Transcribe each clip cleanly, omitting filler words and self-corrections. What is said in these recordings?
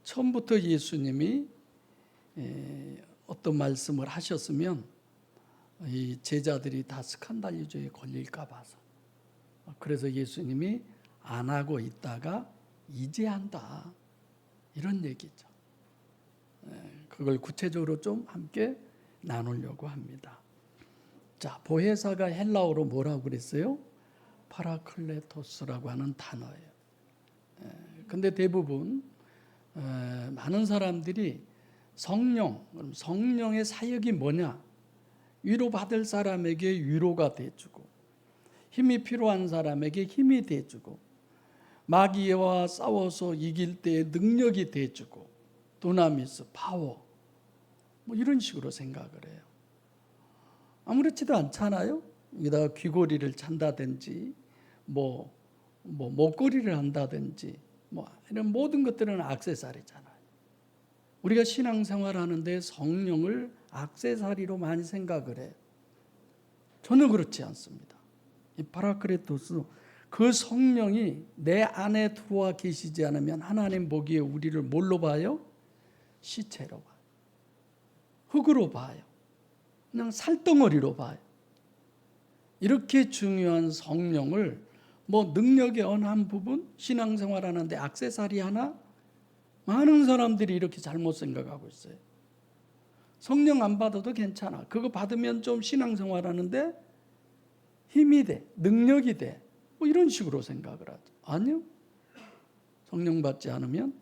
처음부터 예수님이 어떤 말씀을 하셨으면 이 제자들이 다 스칸달 유저에 걸릴까 봐서, 그래서 예수님이 안 하고 있다가 이제 한다, 이런 얘기죠. 그걸 구체적으로 좀 함께 나누려고 합니다. 자, 보혜사가 헬라어로 뭐라고 그랬어요? 파라클레토스라고 하는 단어예요. 근데 대부분 많은 사람들이 성령의 사역이 뭐냐? 위로받을 사람에게 위로가 돼주고, 힘이 필요한 사람에게 힘이 돼주고, 마귀와 싸워서 이길 때의 능력이 돼주고, 도나미스, 파워, 뭐 이런 식으로 생각을 해요. 아무렇지도 않잖아요. 여기다가 귀고리를 찬다든지 뭐 목걸이를 한다든지 뭐 이런 모든 것들은 액세서리잖아요. 우리가 신앙생활 하는데 성령을 액세서리로 많이 생각을 해요. 전혀 그렇지 않습니다. 이 파라클레토스, 그 성령이 내 안에 들어와 계시지 않으면 하나님 보기에 우리를 뭘로 봐요? 시체로 봐요. 흙으로 봐요. 그냥 살덩어리로 봐요. 이렇게 중요한 성령을 뭐 능력의 어느 한 부분, 신앙생활 하는데 액세서리 하나, 많은 사람들이 이렇게 잘못 생각하고 있어요. 성령 안 받아도 괜찮아. 그거 받으면 좀 신앙생활 하는데 힘이 돼, 능력이 돼, 뭐 이런 식으로 생각을 하죠. 아니요. 성령 받지 않으면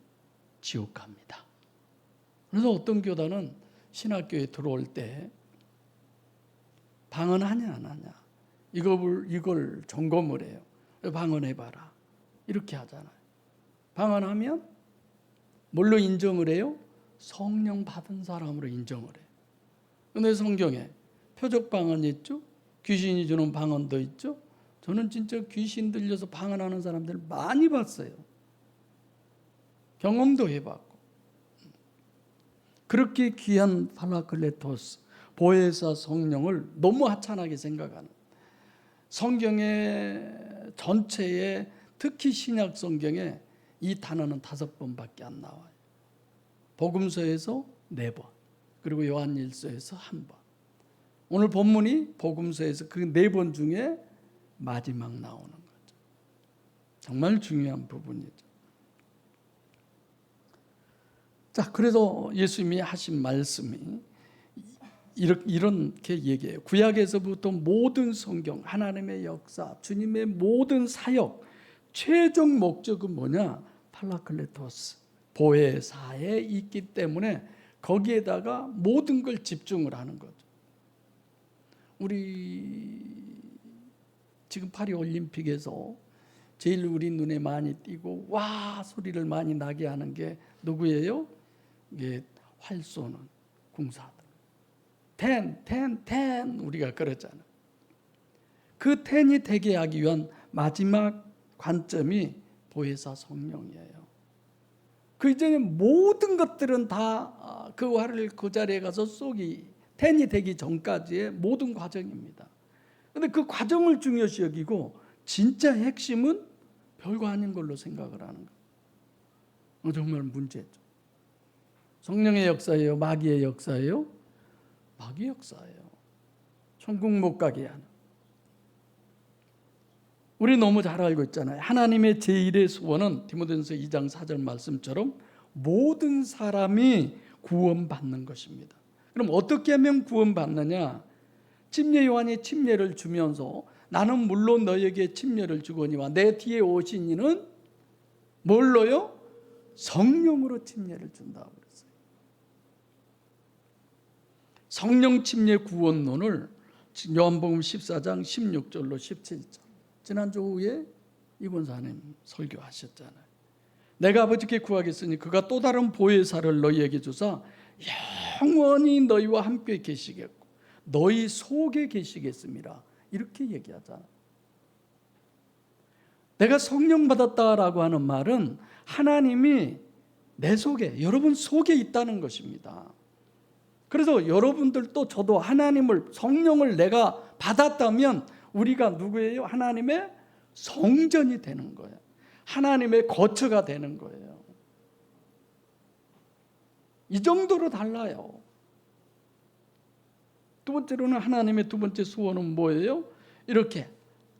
지옥 갑니다. 그래서 어떤 교단은 신학교에 들어올 때 방언하냐 안 하냐, 이걸 점검을 해요. 방언해봐라, 이렇게 하잖아요. 방언하면 뭘로 인정을 해요? 성령 받은 사람으로 인정을 해요. 근데 성경에 표적 방언이 있죠, 귀신이 주는 방언도 있죠. 저는 진짜 귀신 들려서 방언하는 사람들 많이 봤어요. 경험도 해봤고. 그렇게 귀한 파라클레토스, 보혜사 성령을 너무 하찮게 생각하는, 성경의 전체에, 특히 신약 성경에 이 단어는 5번밖에 안 나와요. 복음서에서 4번, 그리고 요한일서에서 1번. 오늘 본문이 복음서에서 그 4번 중에 마지막 나오는 거죠. 정말 중요한 부분이죠. 자, 그래서 예수님이 하신 말씀이 이렇게 얘기해요. 구약에서부터 모든 성경, 하나님의 역사, 주님의 모든 사역, 최종 목적은 뭐냐? 파라클레토스, 보혜사에 있기 때문에 거기에다가 모든 걸 집중을 하는 거죠. 우리 지금 파리 올림픽에서 제일 우리 눈에 많이 띄고 와 소리를 많이 나게 하는 게 누구예요? 이게 활 쏘는 군사들. 텐 우리가 그러잖아요. 그 텐이 되게 하기 위한 마지막 관점이 보혜사 성령이에요. 그 이전에 모든 것들은 다 그 활을 그 자리에 가서 쏘기, 텐이 되기 전까지의 모든 과정입니다. 그런데 그 과정을 중요시 여기고 진짜 핵심은 별거 아닌 걸로 생각을 하는 거예요. 정말 문제죠. 성령의 역사예요? 마귀의 역사예요? 마귀의 역사예요. 천국 못 가게 하는. 우리 너무 잘 알고 있잖아요. 하나님의 제1의 소원은 디모데전서 2장 4절 말씀처럼 모든 사람이 구원받는 것입니다. 그럼 어떻게 하면 구원받느냐? 침례 요한이 침례를 주면서 나는 물론 너에게 침례를 주거니와 내 뒤에 오신 이는 뭘로요? 성령으로 침례를 준다고 그랬어요. 성령 침례 구원론을 요한복음 14장 16절로 17절, 지난주 오후에 이 권사님 설교하셨잖아요. 내가 아버지께 구하겠으니 그가 또 다른 보혜사를 너희에게 주사 영원히 너희와 함께 계시겠고 너희 속에 계시겠습니다. 이렇게 얘기하잖아요. 내가 성령 받았다라고 하는 말은 하나님이 내 속에, 여러분 속에 있다는 것입니다. 그래서 여러분들도 저도 하나님을, 성령을 내가 받았다면 우리가 누구예요? 하나님의 성전이 되는 거예요. 하나님의 거처가 되는 거예요. 이 정도로 달라요. 두 번째로는 하나님의 두 번째 소원은 뭐예요? 이렇게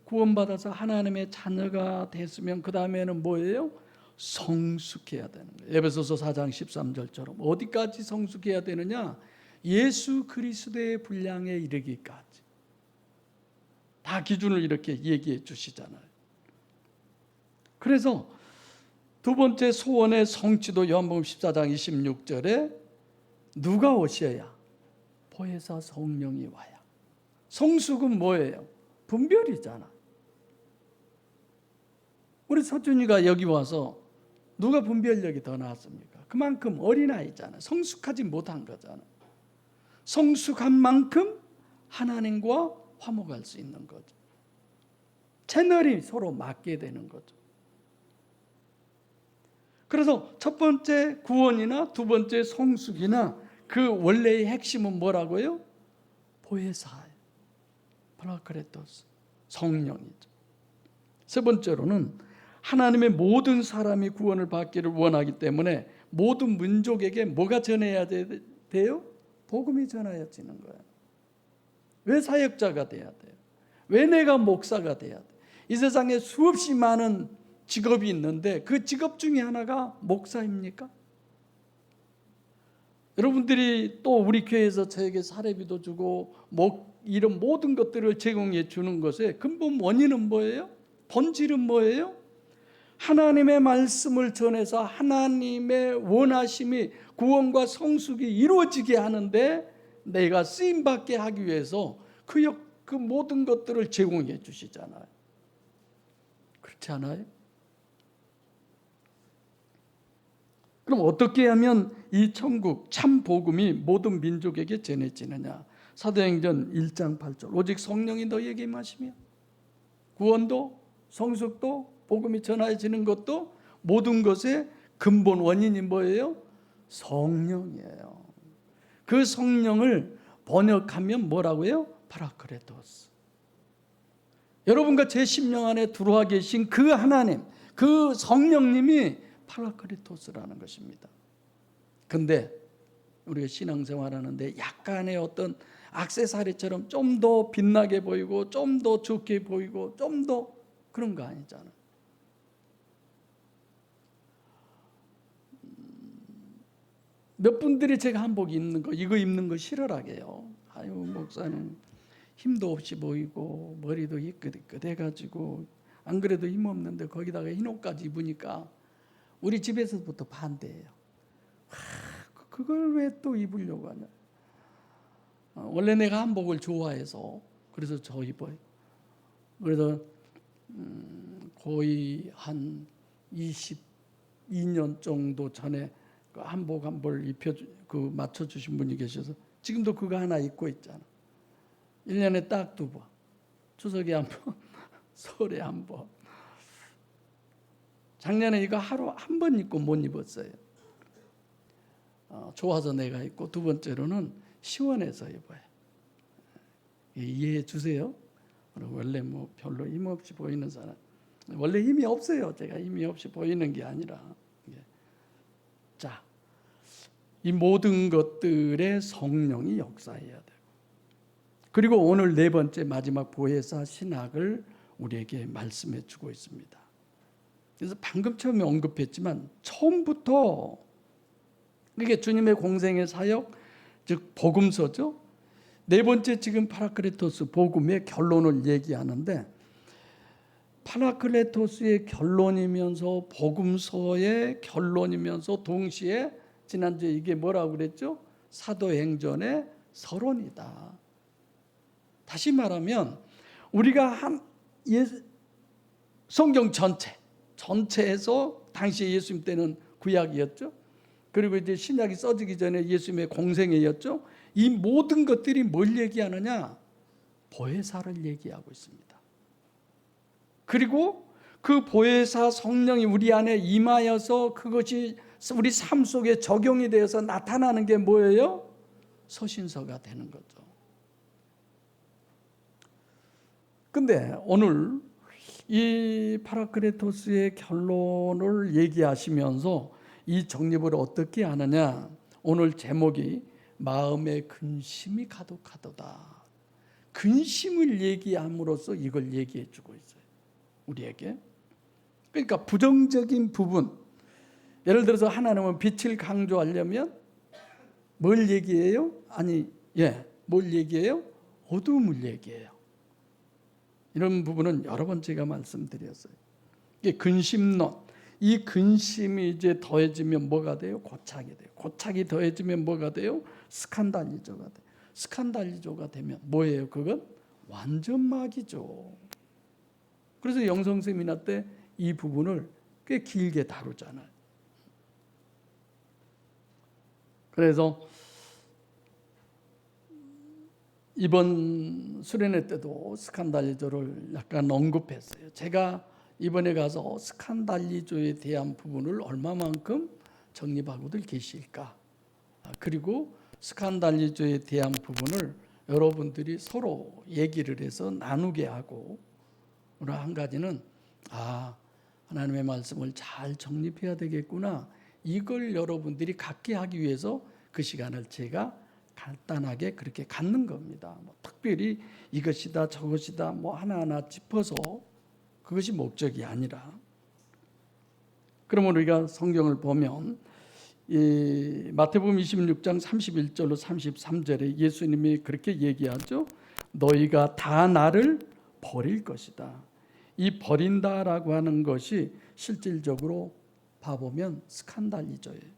구원받아서 하나님의 자녀가 됐으면 그 다음에는 뭐예요? 성숙해야 되는 거예요. 에베소서 4장 13절처럼 어디까지 성숙해야 되느냐? 예수 그리스도의 분량에 이르기까지. 다 기준을 이렇게 얘기해 주시잖아요. 그래서 두 번째 소원의 성취도 요한복음 14장 26절에 누가 오셔야? 보혜사 성령이 와야. 성숙은 뭐예요? 분별이잖아. 우리 서준이가 여기 와서 누가 분별력이 더 나았습니까? 그만큼 어린아이잖아. 성숙하지 못한 거잖아. 성숙한 만큼 하나님과 화목할 수 있는 거죠. 채널이 서로 맞게 되는 거죠. 그래서 첫 번째 구원이나 두 번째 성숙이나 그 원래의 핵심은 뭐라고요? 보혜사예요. 파라크레토스, 성령이죠. 세 번째로는 하나님의 모든 사람이 구원을 받기를 원하기 때문에 모든 민족에게 뭐가 전해야 돼요? 복음이 전해지는 거예요. 왜 사역자가 돼야 돼요? 왜 내가 목사가 돼야 돼요? 이 세상에 수없이 많은 직업이 있는데 그 직업 중에 하나가 목사입니까? 여러분들이 또 우리 교회에서 저에게 사례비도 주고 이런 모든 것들을 제공해 주는 것의 근본 원인은 뭐예요? 본질은 뭐예요? 하나님의 말씀을 전해서 하나님의 원하심이 구원과 성숙이 이루어지게 하는데 내가 쓰임받게 하기 위해서 그 모든 것들을 제공해 주시잖아요. 그렇지 않아요? 그럼 어떻게 하면 이 천국 참 복음이 모든 민족에게 전해지느냐? 사도행전 1장 8절 오직 성령이 너희에게 임하시며 구원도 성숙도 복음이 전해지는 것도 모든 것의 근본 원인이 뭐예요? 성령이에요. 그 성령을 번역하면 뭐라고요? 파라크레토스. 여러분과 제 심령 안에 들어와 계신 그 하나님, 그 성령님이 파라크레토스라는 것입니다. 근데 우리가 신앙생활하는데 약간의 어떤 액세서리처럼 좀 더 빛나게 보이고 좀 더 좋게 보이고 좀 더 그런 거 아니잖아요. 몇 분들이 제가 한복 입는 거 이거 입는 거 싫어라게요. 아유 목사는 힘도 없이 보이고 머리도 희끗희끗해가지고 안 그래도 힘 없는데 거기다가 흰 옷까지 입으니까 우리 집에서부터 반대예요. 그걸 왜 또 입으려고 하냐. 원래 내가 한복을 좋아해서 그래서 저 입어요. 그래서 거의 한 22년 정도 전에 그 한복 한 벌 맞춰주신 분이 계셔서 지금도 그거 하나 입고 있잖아. 1년에 딱 2번. 추석에 한 번, 설에 한 번. 작년에 이거 하루 한 번 입고 못 입었어요. 좋아서 내가 입고 두 번째로는 시원해서 입어요. 이해해 주세요. 원래 뭐 별로 힘없이 보이는 사람 원래 힘이 없어요. 제가 힘이 없이 보이는 게 아니라 자, 이 모든 것들의 성령이 역사해야 되고 그리고 오늘 네 번째 마지막 보혜사 신학을 우리에게 말씀해 주고 있습니다. 그래서 방금 처음에 언급했지만 처음부터 이게 주님의 공생의 사역 즉 복음서죠. 네 번째 지금 파라클레토스 복음의 결론을 얘기하는데 파라클레토스의 결론이면서 복음서의 결론이면서 동시에 지난주에 이게 뭐라고 그랬죠? 사도행전의 서론이다. 다시 말하면 우리가 성경 전체에서 당시 예수님 때는 구약이었죠. 그리고 이제 신약이 써지기 전에 예수님의 공생애였죠. 이 모든 것들이 뭘 얘기하느냐? 보혜사를 얘기하고 있습니다. 그리고 그 보혜사 성령이 우리 안에 임하여서 그것이 우리 삶 속에 적용이 되어서 나타나는 게 뭐예요? 서신서가 되는 거죠. 근데 오늘 이 파라클레토스의 결론을 얘기하시면서 이 정립을 어떻게 하느냐? 오늘 제목이 마음에 근심이 가득하도다. 근심을 얘기함으로써 이걸 얘기해 주고 있어요, 우리에게. 그러니까 부정적인 부분, 예를 들어서 하나님은 빛을 강조하려면 뭘 얘기해요? 뭘 얘기해요? 어둠을 얘기해요. 이런 부분은 여러 번 제가 말씀드렸어요. 이게 근심론, 이 근심이 이제 더해지면 뭐가 돼요? 고착이 돼요. 고착이 더해지면 뭐가 돼요? 스칸달리조가 돼요. 스칸달리조가 되면 뭐예요? 그건 완전막이죠. 그래서 영성 세미나 때 이 부분을 꽤 길게 다루잖아요. 그래서 이번 수련회 때도 스칸달리조를 약간 언급했어요. 제가 이번에 가서 스칸달리조에 대한 부분을 얼마만큼 정립하고들 계실까? 그리고 스칸달리조에 대한 부분을 여러분들이 서로 얘기를 해서 나누게 하고, 한 가지는 하나님의 말씀을 잘 정립해야 되겠구나, 이걸 여러분들이 갖게 하기 위해서 그 시간을 제가 간단하게 그렇게 갖는 겁니다. 특별히 이것이다 저것이다 하나하나 짚어서 그것이 목적이 아니라. 그러면 우리가 성경을 보면 이 마태복음 26장 31절로 33절에 예수님이 그렇게 얘기하죠. 너희가 다 나를 버릴 것이다. 이 버린다라고 하는 것이 실질적으로 봐보면 스칸달리조예요.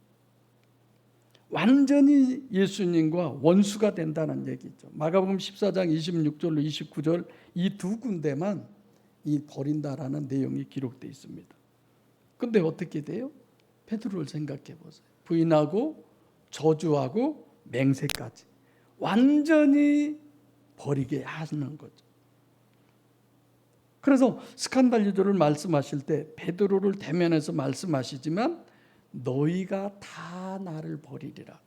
완전히 예수님과 원수가 된다는 얘기죠. 마가복음 14장 26절로 29절 이 두 군데만 이 버린다라는 내용이 기록되어 있습니다. 그런데 어떻게 돼요? 베드로를 생각해 보세요. 부인하고 저주하고 맹세까지 완전히 버리게 하는 거죠. 그래서 스칸달리조를 말씀하실 때 베드로를 대면해서 말씀하시지만 너희가 다 나를 버리리라.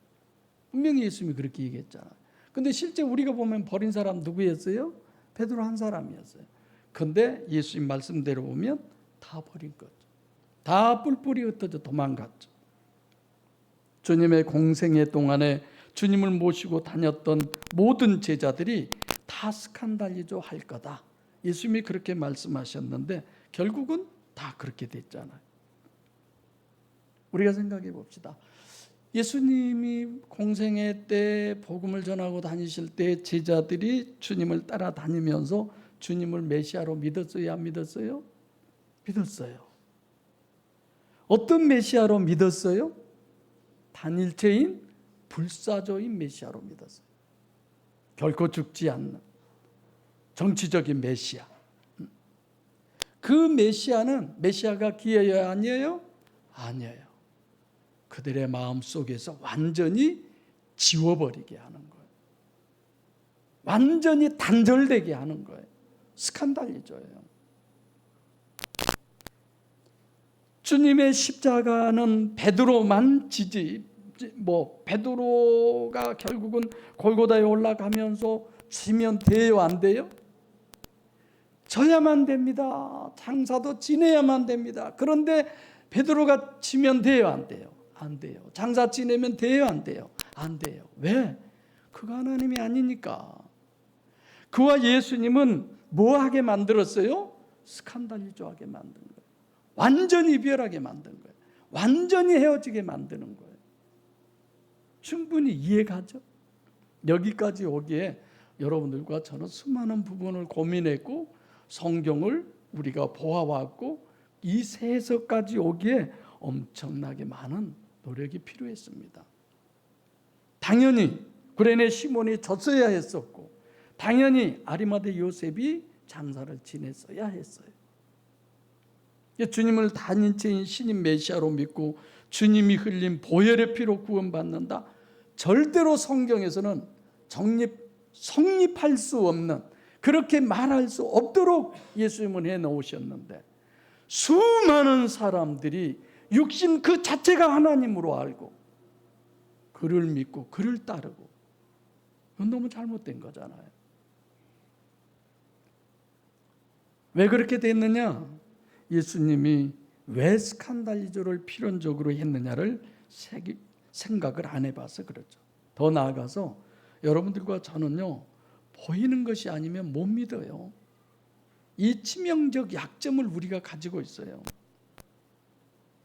분명히 예수님이 그렇게 얘기했잖아요. 근데 실제 우리가 보면 버린 사람 누구였어요? 베드로 한 사람이었어요. 근데 예수님 말씀대로 보면 다 버린 거죠. 다 뿔뿔이 흩어져 도망갔죠. 주님의 공생애 동안에 주님을 모시고 다녔던 모든 제자들이 다 스칸달리조 할 거다. 예수님이 그렇게 말씀하셨는데 결국은 다 그렇게 됐잖아요. 우리가 생각해 봅시다. 예수님이 공생애 때 복음을 전하고 다니실 때 제자들이 주님을 따라다니면서 주님을 메시아로 믿었어요? 안 믿었어요? 믿었어요. 어떤 메시아로 믿었어요? 단일체인 불사조인 메시아로 믿었어요. 결코 죽지 않는 정치적인 메시아. 그 메시아가 기회여야 아니에요? 아니에요. 그들의 마음 속에서 완전히 지워버리게 하는 거예요. 완전히 단절되게 하는 거예요. 스칸달리조예요. 주님의 십자가는 베드로만 베드로가 결국은 골고다에 올라가면서 지면 돼요, 안 돼요? 져야만 됩니다. 장사도 지내야만 됩니다. 그런데 베드로가 지면 돼요, 안 돼요? 안 돼요. 장사 지내면 돼요, 안 돼요? 안 돼요. 왜? 그가 하나님이 아니니까. 그와 예수님은 뭐 하게 만들었어요? 스칸달리조하게 만든 거예요. 완전히 이별하게 만든 거예요. 완전히 헤어지게 만드는 거예요. 충분히 이해가죠? 여기까지 오기에 여러분들과 저는 수많은 부분을 고민했고 성경을 우리가 보아왔고 이 세서까지 오기에 엄청나게 많은 노력이 필요했습니다. 당연히 구레네 시몬이 졌어야 했었고 당연히 아리마대 요셉이 장사를 지냈어야 했어요. 주님을 단일체인 신인 메시아로 믿고 주님이 흘린 보혈의 피로 구원받는다. 절대로 성경에서는 성립할 수 없는, 그렇게 말할 수 없도록 예수님은 해놓으셨는데 수많은 사람들이 육신 그 자체가 하나님으로 알고 그를 믿고 그를 따르고, 그건 너무 잘못된 거잖아요. 왜 그렇게 됐느냐? 예수님이 왜 스칸달리조를 필연적으로 했느냐를 생각을 안 해봐서 그렇죠. 더 나아가서 여러분들과 저는요, 보이는 것이 아니면 못 믿어요. 이 치명적 약점을 우리가 가지고 있어요.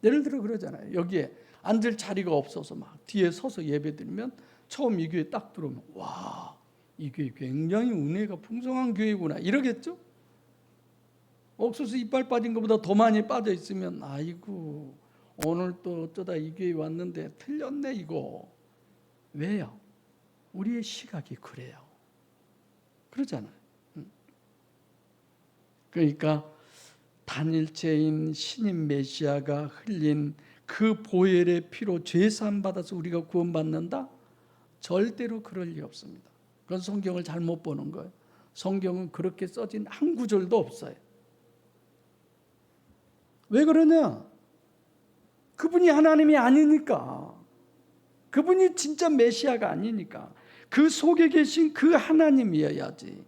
예를 들어 그러잖아요. 여기에 앉을 자리가 없어서 막 뒤에 서서 예배드리면 처음 이 교회 딱 들어오면 와, 이 교회 굉장히 은혜가 풍성한 교회구나 이러겠죠? 옥수수 이빨 빠진 것보다 더 많이 빠져 있으면 아이고 오늘 또 어쩌다 이 교회 왔는데 틀렸네 이거. 왜요? 우리의 시각이 그래요. 그러잖아요. 그러니까 단일체인 신인 메시아가 흘린 그 보혈의 피로 죄사함 받아서 우리가 구원받는다? 절대로 그럴 리 없습니다. 그건 성경을 잘못 보는 거예요. 성경은 그렇게 써진 한 구절도 없어요. 왜 그러냐? 그분이 하나님이 아니니까. 그분이 진짜 메시아가 아니니까. 그 속에 계신 그 하나님이어야지.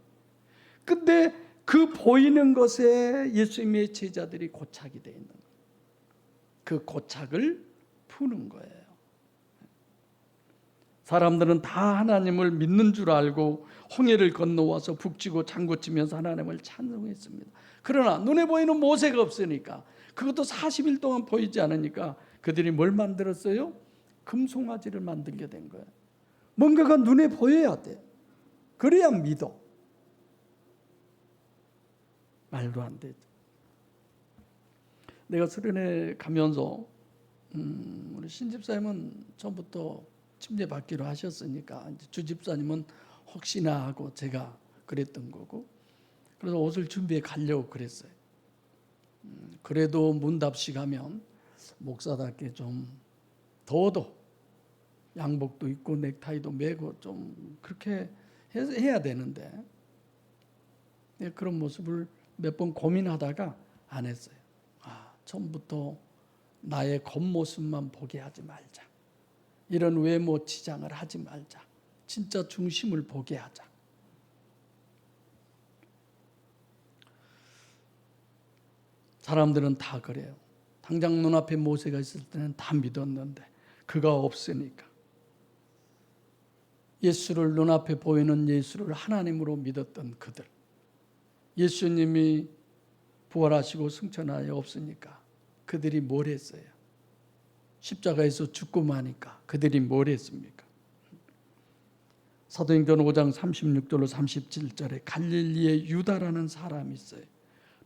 근데 그 보이는 것에 예수님의 제자들이 고착이 되어 있는 거예요. 그 고착을 푸는 거예요. 사람들은 다 하나님을 믿는 줄 알고 홍해를 건너와서 북치고 장구치면서 하나님을 찬송했습니다. 그러나 눈에 보이는 모세가 없으니까, 그것도 40일 동안 보이지 않으니까 그들이 뭘 만들었어요? 금송아지를 만들게 된 거예요. 뭔가가 눈에 보여야 돼. 그래야 믿어. 말도 안 되죠. 내가 수련회 가면서 우리 신집사님은 처음부터 침례받기로 하셨으니까 이제 주집사님은 혹시나 하고 제가 그랬던 거고, 그래서 옷을 준비해 가려고 그랬어요. 그래도 문답식 하면 목사답게 좀 더더 양복도 입고 넥타이도 매고 좀 그렇게 해야 되는데 그런 모습을 몇 번 고민하다가 안 했어요. 처음부터 나의 겉모습만 보게 하지 말자. 이런 외모 치장을 하지 말자. 진짜 중심을 보게 하자. 사람들은 다 그래요. 당장 눈앞에 모세가 있을 때는 다 믿었는데 그가 없으니까 예수를, 눈앞에 보이는 예수를 하나님으로 믿었던 그들, 예수님이 부활하시고 승천하여 없으니까 그들이 뭘 했어요? 십자가에서 죽고 마니까 그들이 뭘 했습니까? 사도행전 5장 36절로 37절에 갈릴리에 유다라는 사람이 있어요.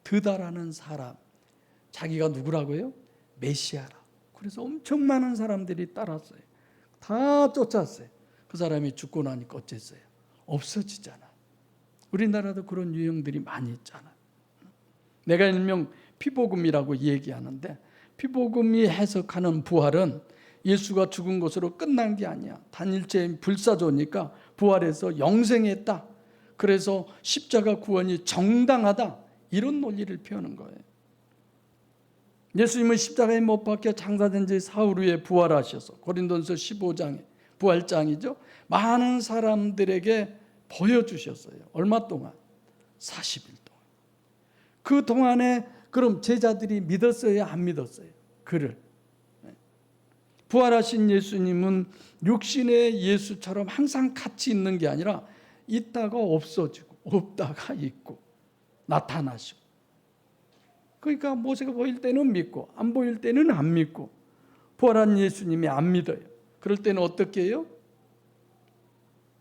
드다라는 사람, 자기가 누구라고요? 메시아라. 그래서 엄청 많은 사람들이 따랐어요. 다 쫓았어요. 그 사람이 죽고 나니까 어쨌어요? 없어지잖아. 우리나라도 그런 유형들이 많이 있잖아. 내가 일명 피복음이라고 얘기하는데, 피복음이 해석하는 부활은 예수가 죽은 것으로 끝난 게 아니야. 단일체인 불사조니까 부활해서 영생했다. 그래서 십자가 구원이 정당하다. 이런 논리를 펴는 거예요. 예수님은 십자가에 못 박혀 장사된 지 사흘 후에 부활하셔서, 고린도전서 15장에 부활장이죠. 많은 사람들에게 보여주셨어요. 얼마 동안? 40일 동안. 그 동안에 그럼 제자들이 믿었어요? 안 믿었어요? 그를. 부활하신 예수님은 육신의 예수처럼 항상 같이 있는 게 아니라 있다가 없어지고 없다가 있고 나타나시고. 그러니까 모세가 보일 때는 믿고 안 보일 때는 안 믿고, 부활한 예수님이 안 믿어요. 그럴 때는 어떻게 해요?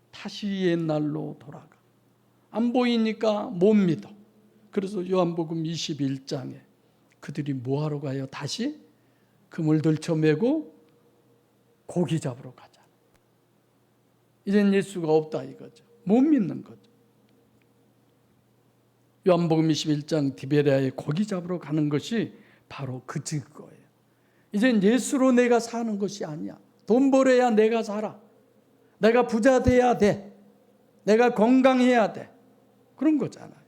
다시 옛날로 돌아가. 안 보이니까 못 믿어. 그래서 요한복음 21장에 그들이 뭐하러 가요? 다시 그물 들쳐매고 고기 잡으러 가자. 이젠 예수가 없다 이거죠. 못 믿는 거죠. 요한복음 21장 디베랴에 고기 잡으러 가는 것이 바로 그 증거예요. 이젠 예수로 내가 사는 것이 아니야. 돈 벌어야 내가 살아. 내가 부자 돼야 돼. 내가 건강해야 돼. 그런 거잖아요.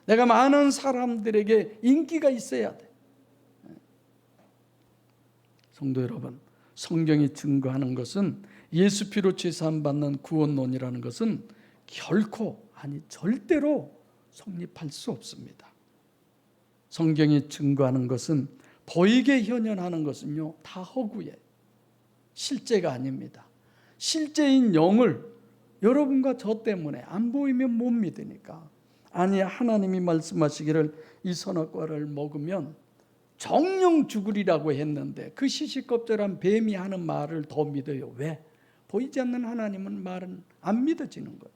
내가 많은 사람들에게 인기가 있어야 돼. 성도 여러분, 성경이 증거하는 것은 예수 피로 죄사함 받는 구원론이라는 것은 결코, 아니 절대로 성립할 수 없습니다. 성경이 증거하는 것은, 보이게 현현하는 것은요 다 허구예요. 실제가 아닙니다. 실제인 영을 여러분과 저 때문에 안 보이면 못 믿으니까. 아니, 하나님이 말씀하시기를 이 선악과를 먹으면 정령 죽으리라고 했는데 그 시시껍질한 뱀이 하는 말을 더 믿어요. 왜? 보이지 않는 하나님은 말은 안 믿어지는 거예요.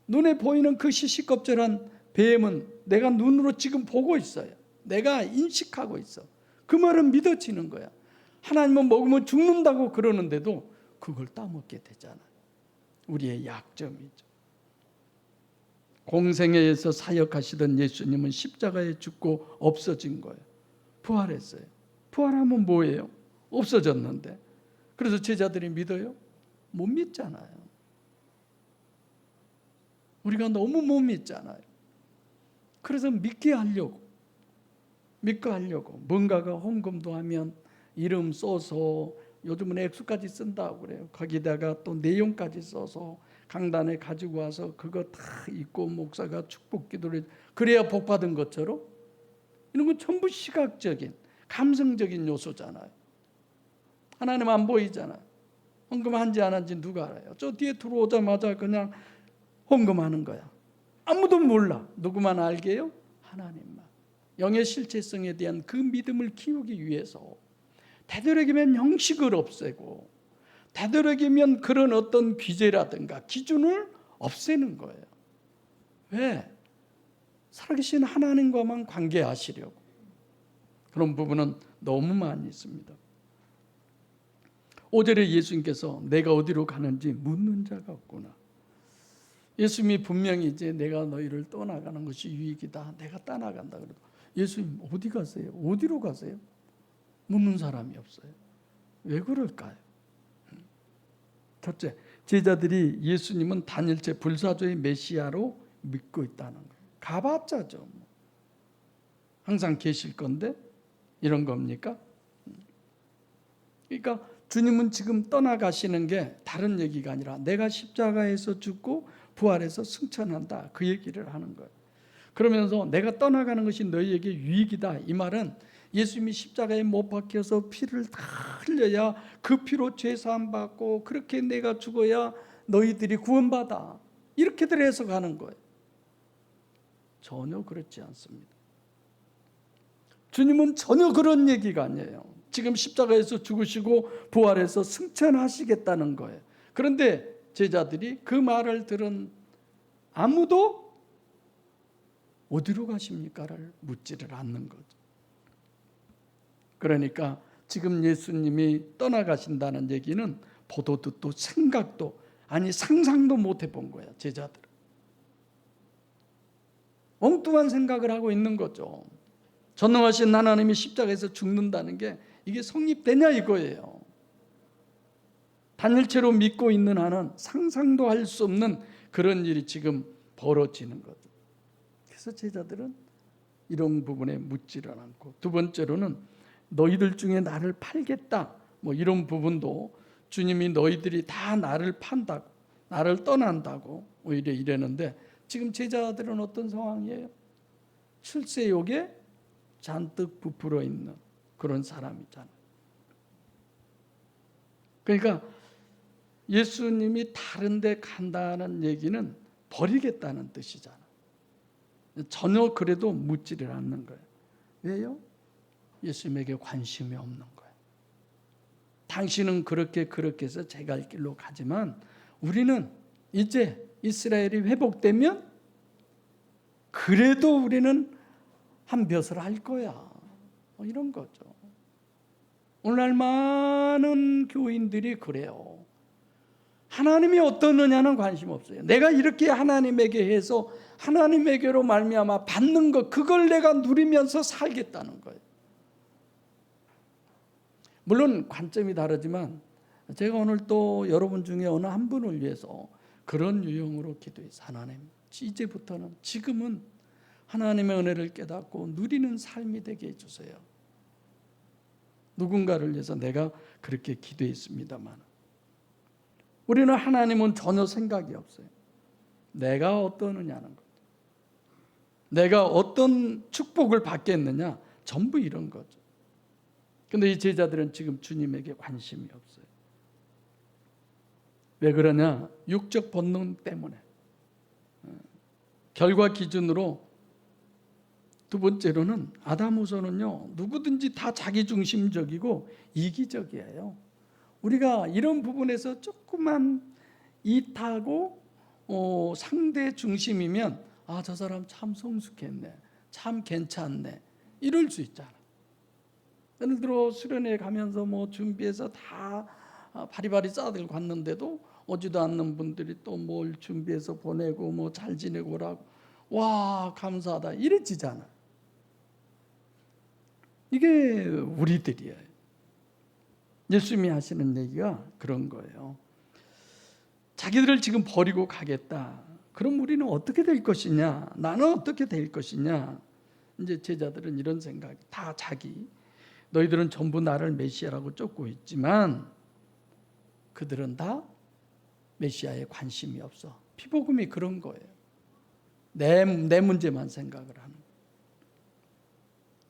눈에 보이는 그 시시껍질한 뱀은 내가 눈으로 지금 보고 있어요. 내가 인식하고 있어. 그 말은 믿어지는 거야. 하나님은 먹으면 죽는다고 그러는데도 그걸 따먹게 되잖아요. 우리의 약점이죠. 공생애에서 사역하시던 예수님은 십자가에 죽고 없어진 거예요. 부활했어요. 부활하면 뭐예요? 없어졌는데. 그래서 제자들이 믿어요? 못 믿잖아요. 우리가 너무 못 믿잖아요. 그래서 믿게 하려고 뭔가가 헌금도 하면 이름 써서 요즘은 액수까지 쓴다고 그래요. 거기다가 또 내용까지 써서 강단에 가지고 와서 그거 다 읽고 목사가 축복 기도를 그래야 복 받은 것처럼 이런 건 전부 시각적인 감성적인 요소잖아요. 하나님 안 보이잖아요. 헌금한지 안 한지 누가 알아요? 저 뒤에 들어오자마자 그냥 헌금하는 거야. 아무도 몰라. 누구만 알게요? 하나님만. 영의 실체성에 대한 그 믿음을 키우기 위해서 되도록이면 형식을 없애고 되도록이면 그런 어떤 규제라든가 기준을 없애는 거예요. 왜? 살아계신 하나님과만 관계하시려고. 그런 부분은 너무 많이 있습니다. 5절에 예수님께서 내가 어디로 가는지 묻는 자가 없구나. 예수님이 분명히 이제 내가 너희를 떠나가는 것이 유익이다. 내가 떠나간다. 그래도 예수님 어디 가세요? 어디로 가세요? 묻는 사람이 없어요. 왜 그럴까요? 첫째, 제자들이 예수님은 단일체 불사조의 메시아로 믿고 있다는 거예요. 가봤자죠. 항상 계실 건데 이런 겁니까? 그러니까 주님은 지금 떠나가시는 게 다른 얘기가 아니라 내가 십자가에서 죽고 부활해서 승천한다. 그 얘기를 하는 거예요. 그러면서 내가 떠나가는 것이 너희에게 유익이다. 이 말은 예수님이 십자가에 못 박혀서 피를 다 흘려야 그 피로 죄 사함 받고 그렇게 내가 죽어야 너희들이 구원받아. 이렇게들 해석하는 거예요. 전혀 그렇지 않습니다. 주님은 전혀 그런 얘기가 아니에요. 지금 십자가에서 죽으시고 부활해서 승천하시겠다는 거예요. 그런데 제자들이 그 말을 들은 아무도 어디로 가십니까를 묻지를 않는 거죠. 그러니까 지금 예수님이 떠나가신다는 얘기는 보도 듣도 생각도 아니 상상도 못 해본 거야. 제자들은 엉뚱한 생각을 하고 있는 거죠. 전능하신 하나님이 십자가에서 죽는다는 게 이게 성립되냐 이거예요. 단일체로 믿고 있는 한은 상상도 할 수 없는 그런 일이 지금 벌어지는 거죠. 그래서 제자들은 이런 부분에 묻지를 않고, 두 번째로는 너희들 중에 나를 팔겠다 뭐 이런 부분도 주님이 너희들이 다 나를 판다고 나를 떠난다고 오히려 이랬는데 지금 제자들은 어떤 상황이에요? 출세욕에 잔뜩 부풀어 있는 그런 사람이잖아요. 그러니까 예수님이 다른 데 간다는 얘기는 버리겠다는 뜻이잖아요. 전혀 그래도 묻지를 않는 거예요. 왜요? 예수님에게 관심이 없는 거예요. 당신은 그렇게 해서 제 갈 길로 가지만 우리는 이제 이스라엘이 회복되면 그래도 우리는 한 벼슬 할 거야. 이런 거죠. 오늘날 많은 교인들이 그래요. 하나님이 어떠느냐는 관심 없어요. 내가 이렇게 하나님에게 해서 하나님에게로 말미암아 받는 것 그걸 내가 누리면서 살겠다는 거예요. 물론 관점이 다르지만 제가 오늘 또 여러분 중에 어느 한 분을 위해서 그런 유형으로 기도해서 하나님 이제부터는 지금은 하나님의 은혜를 깨닫고 누리는 삶이 되게 해주세요. 누군가를 위해서 내가 그렇게 기도했습니다만 우리는 하나님은 전혀 생각이 없어요. 내가 어떠느냐는 거죠. 내가 어떤 축복을 받겠느냐 전부 이런 거죠. 그런데 이 제자들은 지금 주님에게 관심이 없어요. 왜 그러냐? 육적 본능 때문에. 결과 기준으로 두 번째로는 아담 후손은요, 누구든지 다 자기중심적이고 이기적이에요. 우리가 이런 부분에서 조금만 이타고 상대 중심이면 저 사람 참 성숙했네, 참 괜찮네, 이럴 수 있잖아. 예를 들어 수련회 가면서 준비해서 다 바리바리 싸들 갔는데도 오지도 않는 분들이 또 뭘 준비해서 보내고 잘 지내고 오라고, 와 감사하다 이래지잖아. 이게 우리들이에요. 예수님이 하시는 얘기가 그런 거예요. 자기들을 지금 버리고 가겠다. 그럼 우리는 어떻게 될 것이냐? 나는 어떻게 될 것이냐? 이제 제자들은 이런 생각, 다 자기. 너희들은 전부 나를 메시아라고 쫓고 있지만 그들은 다 메시아에 관심이 없어. 피복음이 그런 거예요. 내 문제만 생각을 하는 거예요.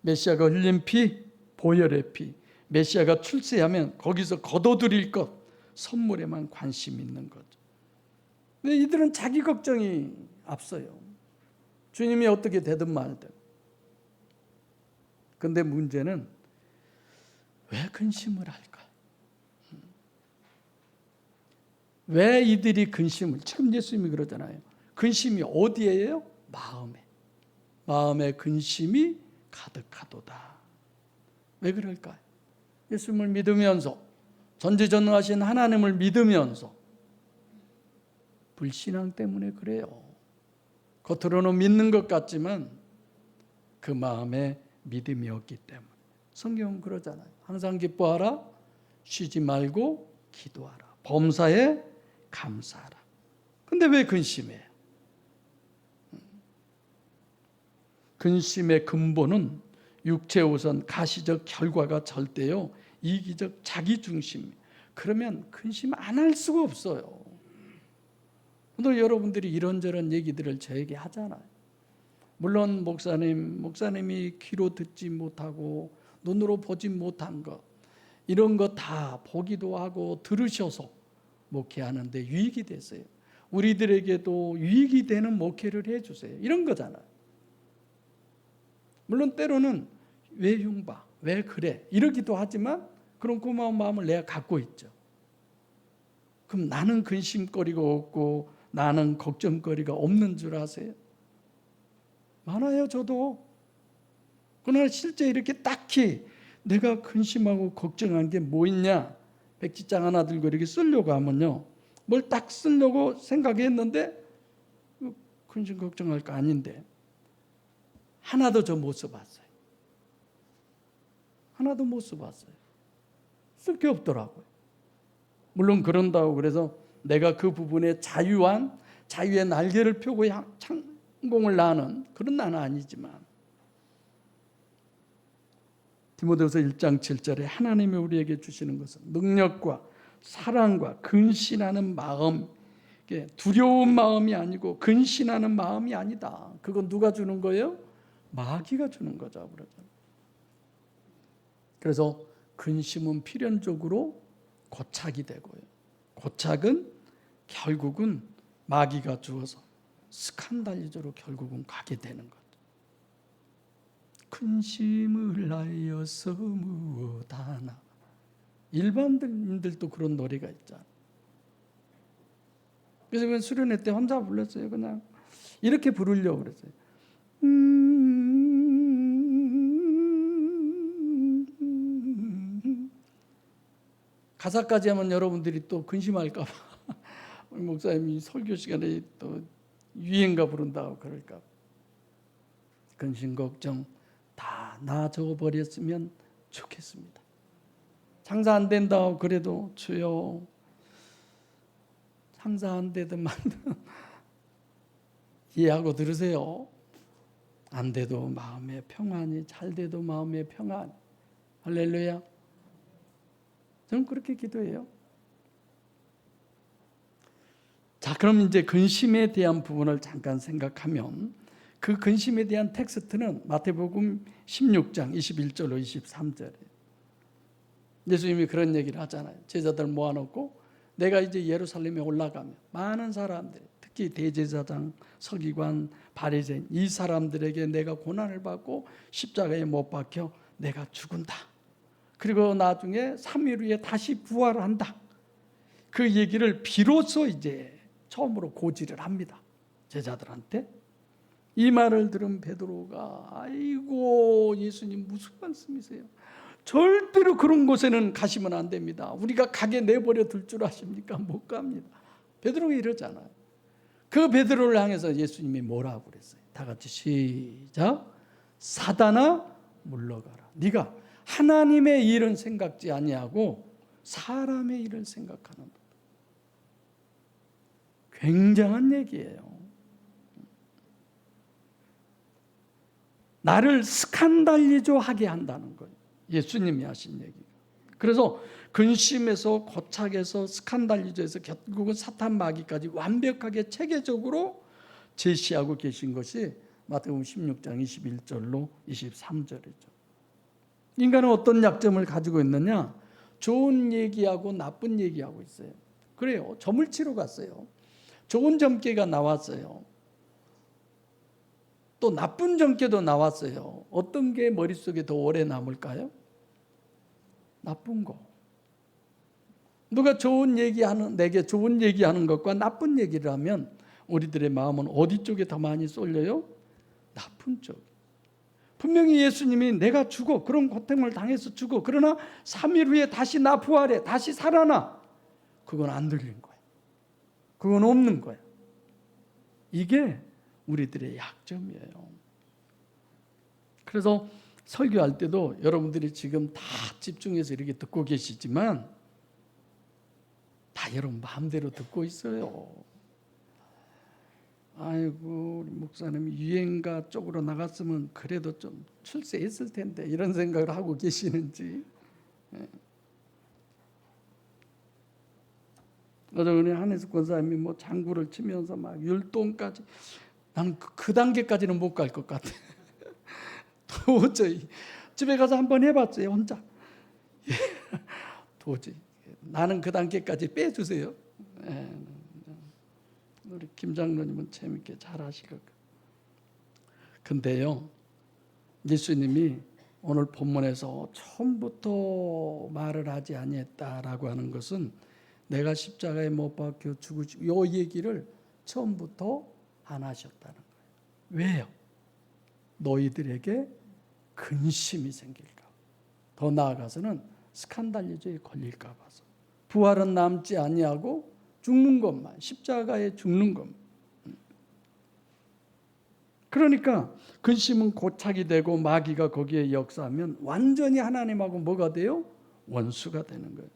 메시아가 흘린 피, 보혈의 피. 메시아가 출세하면 거기서 거둬들일 것, 선물에만 관심 있는 거죠. 근데 이들은 자기 걱정이 앞서요. 주님이 어떻게 되든 말든. 근데 문제는 왜 근심을 할까? 왜 이들이 근심을, 지금 예수님이 그러잖아요. 근심이 어디에요? 마음에 근심이 가득하도다. 왜 그럴까요? 예수님을 믿으면서, 전지전능하신 하나님을 믿으면서 불신앙 때문에 그래요. 겉으로는 믿는 것 같지만 그 마음에 믿음이 없기 때문에. 성경은 그러잖아요. 항상 기뻐하라, 쉬지 말고 기도하라, 범사에 감사하라. 근데 왜 근심해요? 근심의 근본은 육체 우선 가시적 결과가 절대요, 이기적 자기중심. 그러면 근심 안 할 수가 없어요. 오늘 여러분들이 이런저런 얘기들을 저에게 하잖아요. 물론 목사님이 귀로 듣지 못하고 눈으로 보지 못한 것, 이런 거 다 보기도 하고 들으셔서 목회하는데 유익이 됐어요. 우리들에게도 유익이 되는 목회를 해주세요. 이런 거잖아요. 물론 때로는 왜 흉봐, 왜 그래 이러기도 하지만 그런 고마운 마음을 내가 갖고 있죠. 그럼 나는 근심거리가 없고 나는 걱정거리가 없는 줄 아세요? 많아요, 저도. 그러나 실제 이렇게 딱히 내가 근심하고 걱정한 게 뭐 있냐, 백지장 하나 들고 이렇게 쓰려고 하면요, 뭘 딱 쓰려고 생각했는데 근심 걱정할 거 아닌데 하나도 저 못 써봤어요. 하나도 못 써봤어요. 쓸 게 없더라고요. 물론 그런다고 그래서 내가 그 부분에 자유의 날개를 펴고 창공을 나는 그런 나는 아니지만, 디모데후서 1장 7절에 하나님이 우리에게 주시는 것은 능력과 사랑과 근신하는 마음, 두려운 마음이 아니고 근신하는 마음이 아니다. 그건 누가 주는 거예요? 마귀가 주는 거죠. 그래서 근심은 필연적으로 고착이 되고요, 고착은 결국은 마귀가 주어서 스칸달리저로 결국은 가게 되는 거죠. 근심을 하여서 무엇하나. 일반인들도 그런 노래가 있잖아요. 그래서 그냥 수련회 때 혼자 불렀어요. 그냥 이렇게 부르려고 그랬어요. 가사까지 하면 여러분들이 또 근심할까 봐. 우리 목사님이 설교 시간에 또 유행가 부른다고 그럴까 봐. 근심 걱정 다 놔줘 버렸으면 좋겠습니다. 장사 안 된다고 그래도 주여, 장사 안 되든 말든 이해하고 들으세요. 안 돼도 마음의 평안이, 잘 돼도 마음의 평안. 할렐루야. 저는 그렇게 기도해요. 자, 그럼 이제 근심에 대한 부분을 잠깐 생각하면, 그 근심에 대한 텍스트는 마태복음 16장 21절로 23절이에요. 예수님이 그런 얘기를 하잖아요. 제자들 모아놓고 내가 이제 예루살렘에 올라가면 많은 사람들이, 특히 대제사장, 서기관, 바리새인, 이 사람들에게 내가 고난을 받고 십자가에 못 박혀 내가 죽은다. 그리고 나중에 3일 후에 다시 부활한다. 그 얘기를 비로소 이제 처음으로 고지를 합니다. 제자들한테. 이 말을 들은 베드로가 아이고 예수님 무슨 말씀이세요? 절대로 그런 곳에는 가시면 안 됩니다. 우리가 가게 내버려 둘 줄 아십니까? 못 갑니다. 베드로가 이러잖아요. 그 베드로를 향해서 예수님이 뭐라고 그랬어요? 다 같이 시작. 사단아 물러가라. 네가 하나님의 일은 생각지 아니하고 사람의 일을 생각하는다. 굉장한 얘기예요. 나를 스칸달리조 하게 한다는 거예요. 예수님이 하신 얘기. 그래서 근심에서 고착에서 스칸달리조에서 결국은 사탄 마귀까지 완벽하게 체계적으로 제시하고 계신 것이 마태복음 16장 21절로 23절이죠. 인간은 어떤 약점을 가지고 있느냐? 좋은 얘기하고 나쁜 얘기하고 있어요. 그래요. 점을 치러 갔어요. 좋은 점괘가 나왔어요. 또 나쁜 점괘도 나왔어요. 어떤 게 머릿속에 더 오래 남을까요? 나쁜 거. 누가 좋은 얘기하는, 내게 좋은 얘기하는 것과 나쁜 얘기를 하면 우리들의 마음은 어디 쪽에 더 많이 쏠려요? 나쁜 쪽. 분명히 예수님이 내가 죽어, 그런 고통을 당해서 죽어, 그러나 3일 후에 다시 나 부활해, 다시 살아나. 그건 안 들린 거야. 그건 없는 거야. 이게 우리들의 약점이에요. 그래서 설교할 때도 여러분들이 지금 다 집중해서 이렇게 듣고 계시지만 다 여러분 마음대로 듣고 있어요. 아이고 우리 목사님이 유행가 쪽으로 나갔으면 그래도 좀 출세했을 텐데 이런 생각을 하고 계시는지. 어제 한혜숙 권사님이 뭐 장구를 치면서 막 율동까지, 나는 그 단계까지는 못 갈 것 같아. 도저히. 집에 가서 한번 해봤어요, 혼자. 도저히. 나는 그 단계까지 빼주세요. 우리 김 장로님은 재밌게 잘 하실 것 같아요. 근데요, 예수님이 오늘 본문에서 처음부터 말을 하지 아니했다라고 하는 것은 내가 십자가에 못 박혀 죽으시고 이 얘기를 처음부터 안 하셨다는 거예요. 왜요? 너희들에게 근심이 생길까, 더 나아가서는 스칸달리조에 걸릴까 봐서. 부활은 남지 아니하고 죽는 것만, 십자가에 죽는 것만. 그러니까 근심은 고착이 되고 마귀가 거기에 역사하면 완전히 하나님하고 뭐가 돼요? 원수가 되는 거예요.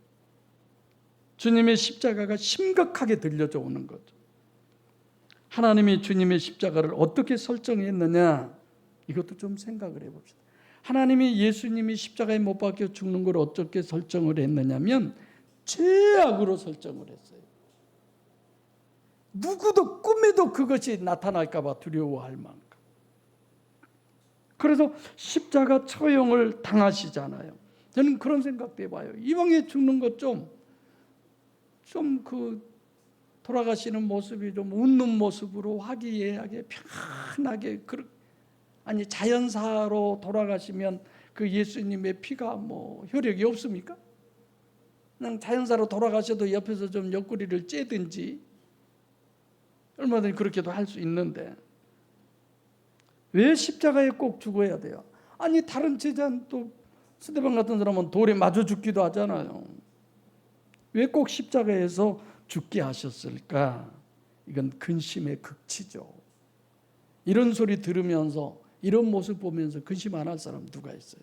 주님의 십자가가 심각하게 들려져 오는 거죠. 하나님이 주님의 십자가를 어떻게 설정했느냐, 이것도 좀 생각을 해봅시다. 하나님이 예수님이 십자가에 못 박혀 죽는 걸 어떻게 설정을 했느냐면 죄악으로 설정을 했어요. 누구도 꿈에도 그것이 나타날까 봐 두려워할 만큼. 그래서 십자가 처형을 당하시잖아요. 저는 그런 생각도 해봐요. 이왕에 죽는 것 좀 그 돌아가시는 모습이 좀 웃는 모습으로 화기애애하게 편하게, 아니 자연사로 돌아가시면 그 예수님의 피가 뭐 효력이 없습니까? 그냥 자연사로 돌아가셔도 옆에서 좀 옆구리를 째든지 얼마든지 그렇게도 할 수 있는데 왜 십자가에 꼭 죽어야 돼요? 아니 다른 제자는 또 스데반 같은 사람은 돌에 맞아 죽기도 하잖아요. 왜 꼭 십자가에서 죽게 하셨을까? 이건 근심의 극치죠. 이런 소리 들으면서 이런 모습 보면서 근심 안 할 사람 누가 있어요?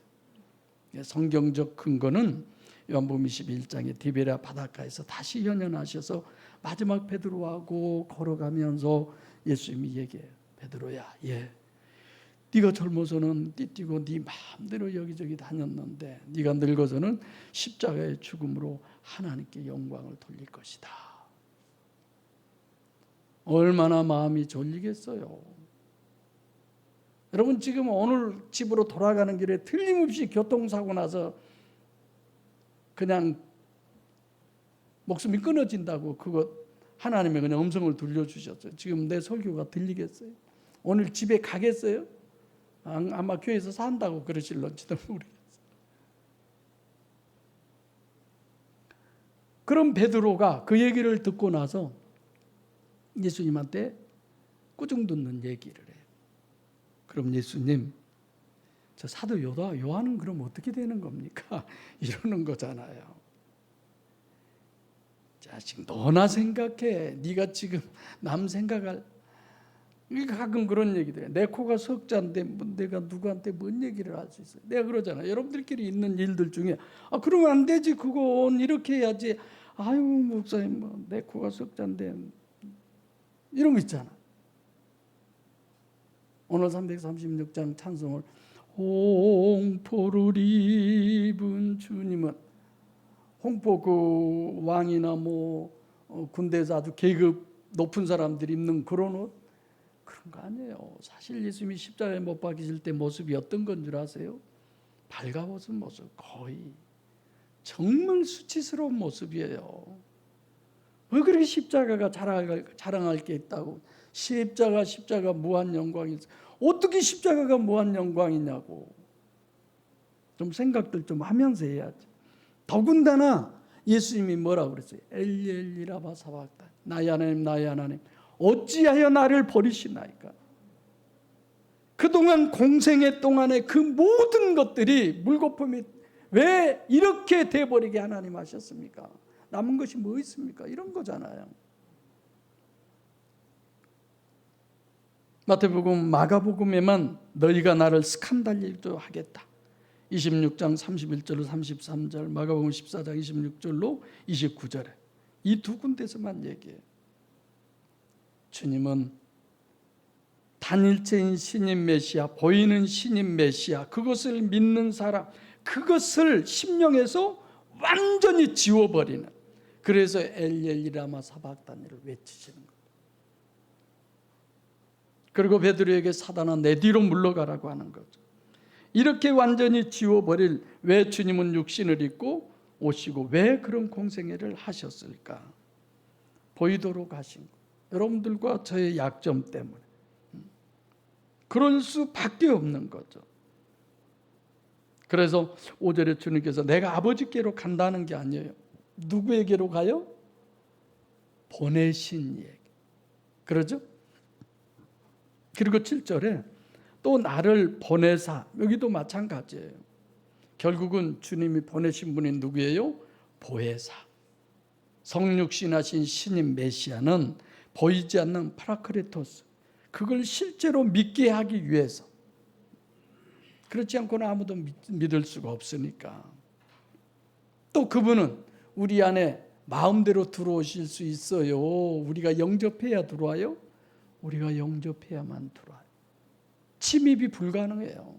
성경적 근거는 요한복음 21장의 디베랴 바닷가에서 다시 현현하셔서 마지막 베드로하고 걸어가면서 예수님이 얘기해요. 베드로야, 네가 젊어서는 띠뛰고 네 마음대로 여기저기 다녔는데 네가 늙어서는 십자가의 죽음으로 하나님께 영광을 돌릴 것이다. 얼마나 마음이 졸리겠어요. 여러분 지금 오늘 집으로 돌아가는 길에 틀림없이 교통사고 나서 그냥 목숨이 끊어진다고 그것 하나님의 그냥 음성을 들려주셨어요. 지금 내 설교가 들리겠어요? 오늘 집에 가겠어요? 아마 교회에서 산다고 그러실런지도 모르겠어요. 그럼 베드로가 그 얘기를 듣고 나서 예수님한테 꾸중 듣는 얘기를 해요. 그럼 예수님, 저 사도 요한은 그럼 어떻게 되는 겁니까? 이러는 거잖아요. 자식, 너나 생각해. 네가 지금 남 생각할. 가끔 그런 얘기들 해. 내 코가 석자인데 내가 누구한테 뭔 얘기를 할 수 있어요? 내가 그러잖아요. 여러분들끼리 있는 일들 중에 그러면 안 되지. 그건 이렇게 해야지. 아유 목사님, 내 코가 석자인데 이런 거 있잖아. 오늘 336장 찬송을 홍포를 입은 주님은, 홍포 그 왕이나 군대에서 아주 계급 높은 사람들이 입는 그런 옷, 그런 거 아니에요. 사실 예수님이 십자가에 못 박히실 때 모습이 어떤 건 줄 아세요? 발가벗은 모습, 거의 정말 수치스러운 모습이에요. 왜 그렇게 십자가가 자랑할 게 있다고? 십자가 무한 영광이, 어떻게 십자가가 무한 영광이냐고. 좀 생각들 좀 하면서 해야지. 더군다나 예수님이 뭐라고 그랬어요? 엘리 라마 사박다니, 나의 하나님 어찌하여 나를 버리시나이까. 그동안 공생애 동안에 그 모든 것들이 물거품이 왜 이렇게 돼버리게 하나님 하셨습니까? 남은 것이 뭐 있습니까? 이런 거잖아요. 마태복음, 마가복음에만 너희가 나를 스칸달리도 하겠다. 26장 31절로 33절, 마가복음 14장 26절로 29절에 이 두 군데서만 얘기해요. 주님은 단일체인 신인 메시아, 보이는 신인 메시아, 그것을 믿는 사람, 그것을 심령에서 완전히 지워버리는, 그래서 엘리 라마 사박다니를 외치시는 거예요. 그리고 베드로에게 사단아 내 뒤로 물러가라고 하는 거죠. 이렇게 완전히 지워버릴, 왜 주님은 육신을 입고 오시고 왜 그런 공생애를 하셨을까? 보이도록 하신 거. 여러분들과 저의 약점 때문에 그럴 수밖에 없는 거죠. 그래서 5절에 주님께서 내가 아버지께로 간다는 게 아니에요. 누구에게로 가요? 보내신 이에게. 그러죠? 그리고 7절에 또 나를 보내사, 여기도 마찬가지예요. 결국은 주님이 보내신 분이 누구예요? 보혜사. 성육신하신 신인 메시아는 보이지 않는 파라크레토스, 그걸 실제로 믿게 하기 위해서. 그렇지 않고는 아무도 믿을 수가 없으니까. 또 그분은 우리 안에 마음대로 들어오실 수 있어요. 우리가 영접해야 들어와요? 우리가 영접해야만 들어와요. 침입이 불가능해요.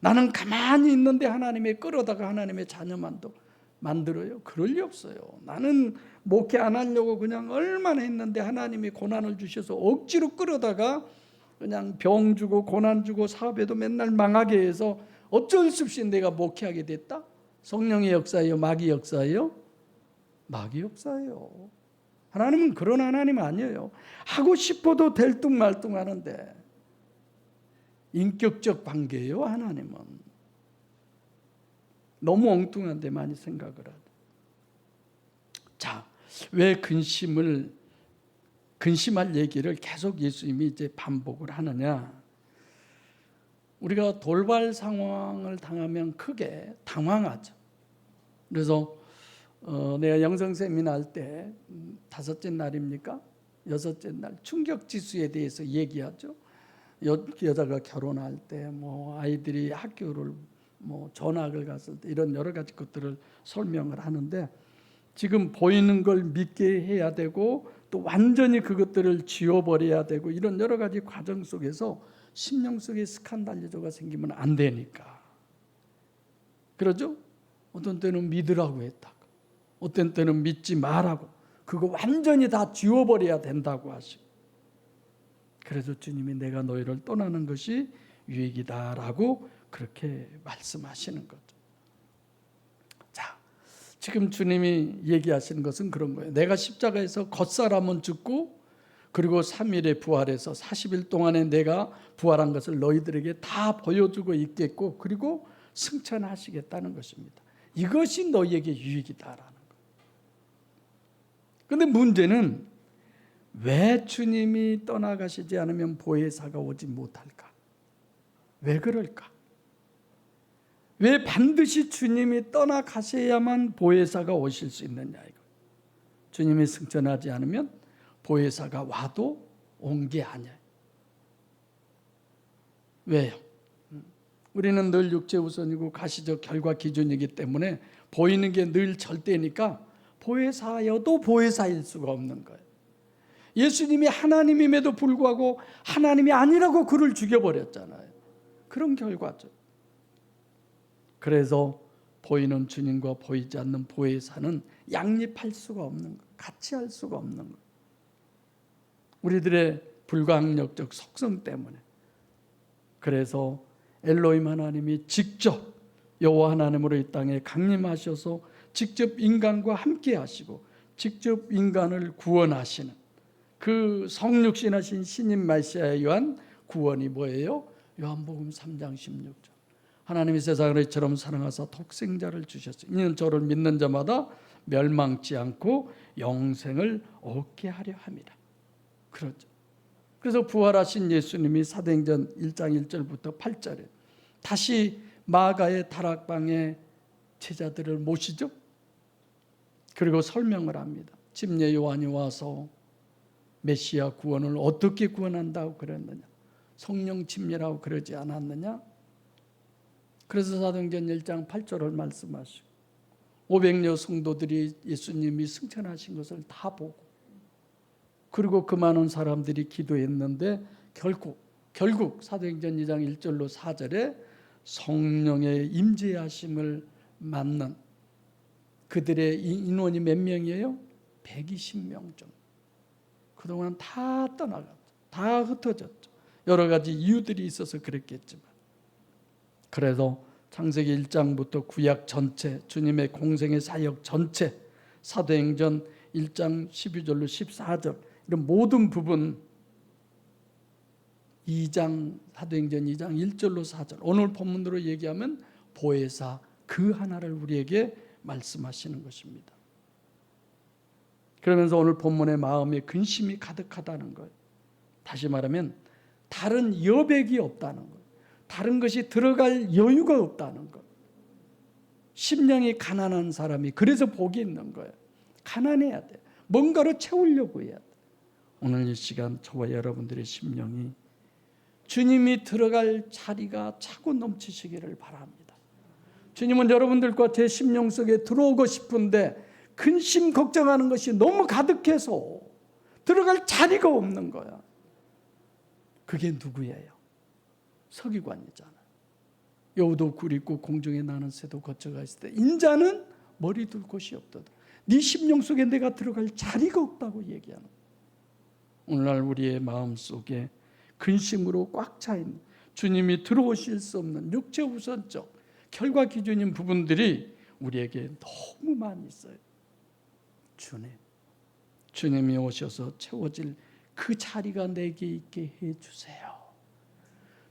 나는 가만히 있는데 하나님의 끌어다가 하나님의 자녀만 만들어요? 그럴 리 없어요. 나는 목회 안 하려고 그냥 얼마나 했는데 하나님이 고난을 주셔서 억지로 끌어다가 그냥 병 주고 고난 주고 사업에도 맨날 망하게 해서 어쩔 수 없이 내가 목회하게 됐다? 성령의 역사예요? 마귀 역사예요? 마귀 역사예요. 하나님은 그런 하나님 아니에요. 하고 싶어도 될뚱말뚱하는데 인격적 관계예요. 하나님은 너무 엉뚱한데 많이 생각을 하죠. 자, 왜 근심할 얘기를 계속 예수님이 이제 반복을 하느냐? 우리가 돌발 상황을 당하면 크게 당황하죠. 그래서 내가 영성 세미나 할 때 5째 날입니까? 6째 날 충격지수에 대해서 얘기하죠. 여자가 결혼할 때, 아이들이 학교를 전학을 갔을 때 이런 여러 가지 것들을 설명을 하는데, 지금 보이는 걸 믿게 해야 되고 또 완전히 그것들을 지워버려야 되고 이런 여러 가지 과정 속에서 심령 속에 스칸달리조가 생기면 안 되니까. 그러죠? 어떤 때는 믿으라고 했다고, 어떤 때는 믿지 말라고, 그거 완전히 다 지워버려야 된다고 하시고, 그래서 주님이 내가 너희를 떠나는 것이 유익이다라고 그렇게 말씀하시는 거죠. 자, 지금 주님이 얘기하시는 것은 그런 거예요. 내가 십자가에서 겉사람은 죽고 그리고 3일에 부활해서 40일 동안에 내가 부활한 것을 너희들에게 다 보여주고 있겠고 그리고 승천하시겠다는 것입니다. 이것이 너희에게 유익이다라는 거예요. 그런데 문제는 왜 주님이 떠나가시지 않으면 보혜사가 오지 못할까? 왜 그럴까? 왜 반드시 주님이 떠나가셔야만 보혜사가 오실 수 있느냐 이거. 주님이 승천하지 않으면 보혜사가 와도 온 게 아니에요. 왜요? 우리는 늘 육체 우선이고 가시적 결과 기준이기 때문에 보이는 게 늘 절대니까 보혜사여도 보혜사일 수가 없는 거예요. 예수님이 하나님임에도 불구하고 하나님이 아니라고 그를 죽여버렸잖아요. 그런 결과죠. 그래서 보이는 주님과 보이지 않는 보혜사는 양립할 수가 없는 거예요. 같이 할 수가 없는 거예요. 우리들의 불가항력적 속성 때문에. 그래서 엘로힘 하나님이 직접 여호와 하나님으로 이 땅에 강림하셔서 직접 인간과 함께 하시고 직접 인간을 구원하시는 그 성육신하신 신인 메시아에 의한 구원이 뭐예요? 요한복음 3장 16절. 하나님이 세상을 이처럼 사랑하사 독생자를 주셨어요. 이는 저를 믿는 자마다 멸망치 않고 영생을 얻게 하려 함이라. 그렇죠. 그래서 부활하신 예수님이 사도행전 1장 1절부터 8절에 다시 마가의 다락방에 제자들을 모시죠. 그리고 설명을 합니다. 침례 요한이 와서 메시아 구원을 어떻게 구원한다고 그랬느냐? 성령 침례라고 그러지 않았느냐? 그래서 사도행전 1장 8절을 말씀하시고 500여 성도들이 예수님이 승천하신 것을 다 보고 그리고 그 많은 사람들이 기도했는데 결국 사도행전 2장 1절로 4절에 성령의 임재하심을 맞는 그들의 인원이 몇 명이에요? 120명 정도. 그동안 다 떠나갔죠. 다 흩어졌죠. 여러 가지 이유들이 있어서 그랬겠지만. 그래서 창세기 1장부터 구약 전체, 주님의 공생의 사역 전체, 사도행전 1장 12절로 14절 이런 모든 부분 2장 사도행전 2장 1절로 4절 오늘 본문으로 얘기하면 보혜사 그 하나를 우리에게 말씀하시는 것입니다. 그러면서 오늘 본문의 마음에 근심이 가득하다는 거예요. 다시 말하면 다른 여백이 없다는 거예요. 다른 것이 들어갈 여유가 없다는 것. 심령이 가난한 사람이 그래서 복이 있는 거예요. 가난해야 돼. 뭔가로 채우려고 해야 돼. 오늘 이 시간 저와 여러분들의 심령이 주님이 들어갈 자리가 차고 넘치시기를 바랍니다. 주님은 여러분들과 제 심령 속에 들어오고 싶은데 근심 걱정하는 것이 너무 가득해서 들어갈 자리가 없는 거야. 그게 누구예요? 서기관이잖아. 여우도 굴 있고 공중에 나는 새도 거쳐가 있을 때 인자는 머리 둘 곳이 없도다. 네 심령 속에 내가 들어갈 자리가 없다고 얘기하는 거야. 오늘날 우리의 마음속에 근심으로 꽉 차 있는 주님이 들어오실 수 없는 육체 우선적 결과 기준인 부분들이 우리에게 너무 많이 있어요. 주님이 오셔서 채워질 그 자리가 내게 있게 해주세요.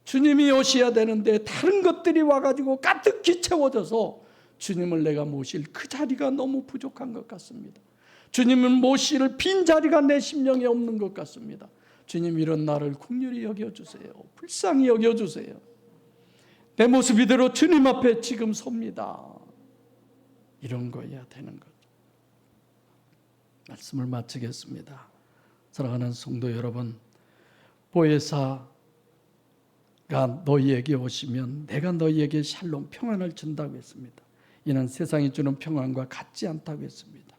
주님이 오셔야 되는데 다른 것들이 와가지고 가득히 채워져서 주님을 내가 모실 그 자리가 너무 부족한 것 같습니다. 주님을 모실 빈 자리가 내 심령에 없는 것 같습니다. 주님 이런 나를 긍휼히 여겨주세요. 불쌍히 여겨주세요. 내 모습 이대로 주님 앞에 지금 섭니다. 이런 거여야 되는 거죠. 말씀을 마치겠습니다. 사랑하는 성도 여러분, 보혜사가 너희에게 오시면 내가 너희에게 샬롬 평안을 준다고 했습니다. 이는 세상이 주는 평안과 같지 않다고 했습니다.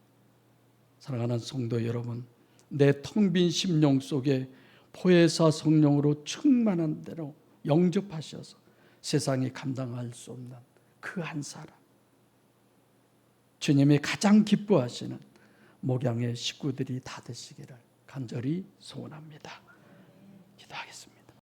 사랑하는 성도 여러분, 내 텅 빈 심령 속에 보혜사 성령으로 충만한 대로 영접하셔서 세상이 감당할 수 없는 그 한 사람, 주님이 가장 기뻐하시는 목양의 식구들이 다 되시기를 간절히 소원합니다. 기도하겠습니다.